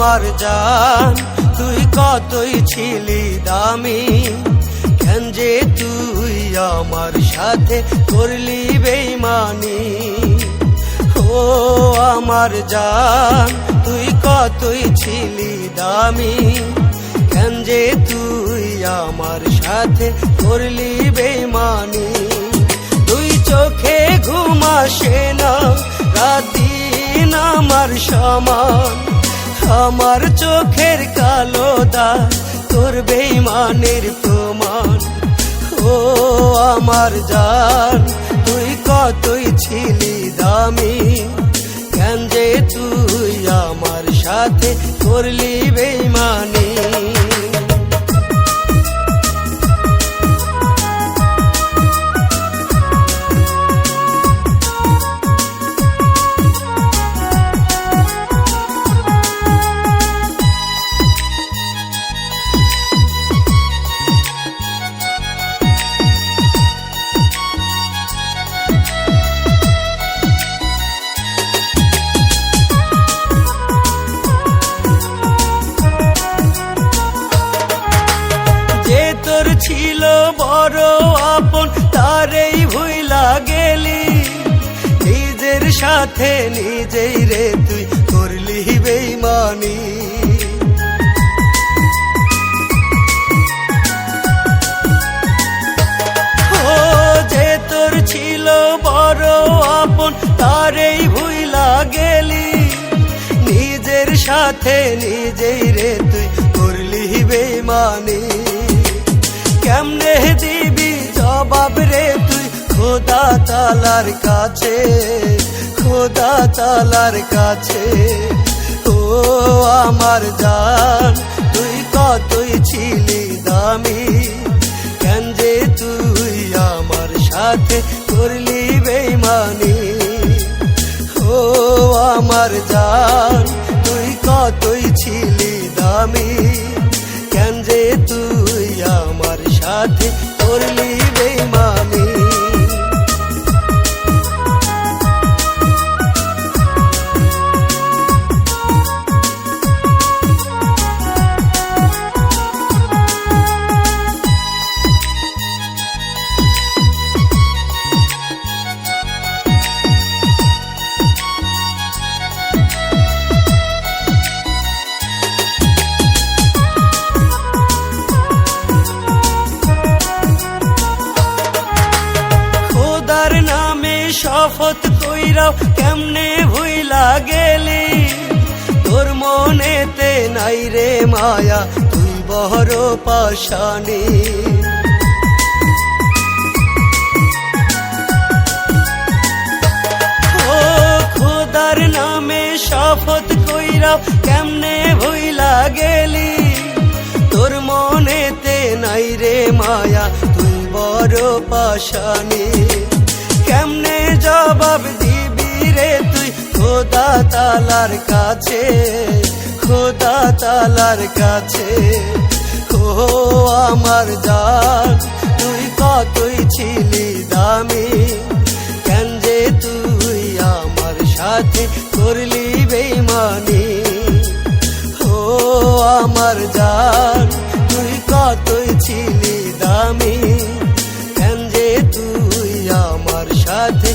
আমার জান তুই কতই ছিলি দামি, কেন যে তুই আমার সাথে করলি বেইমানি। ও আমার জান তুই কতই ছিলি দামি, কেন যে তুই আমার সাথে করলি বেইমানি। তুই চোখে ঘুম আসে না, রাত দিন আমার সমান, আমার চোখের কালো দাগ তোর বেইমানের প্রমাণ। ও আমার জান তুই কতই ছিলি দামি, কেন যে তুই আমার সাথে করলি বেইমানি। তোর ছিল বড় আপন তারেই ভুইলা গেলি, নিজের সাথে নিজেই রে তুই করলি বেইমানি। ও যে তোর ছিল বড় আপন তারেই ভুইলা গেলি, নিজের সাথে নিজেই রে তুই করলি বেইমানি। কেমনে দিবি জবাব রে তুই খোদা তাআলার কাছে, খোদা তাআলার কাছে। ও আমার জান তুই কতই ছিলি দামি, কেন যে তুই আমার সাথে করলি বেইমানি। ও আমার জান তুই কতই ছিলি দামি, কেন যে তুই আমার সাথে করলি বেইমানি। শপথ কইরাও কেমনে ভুইলা গেলি, তোর মনেতে নাই রে মায়া তুই বড় পাশানি। ও খোদার নামে শপথ কইরাও কেমনে ভুইলা গেলি, তোর মনেতে নাই রে মায়া তুই বড় পাশানি। কেমনে জবাব দিবি রে তুই খোদা তাআলার কাছে, খোদা তাআলার কাছে। ও আমার জান তুই কতই ছিলি দামি, কেন যে তুই আমার সাথে করলি বেইমানি। ও আমার জান তুই কতই ছিলি দামি, কেন যে তুই আমার সাথে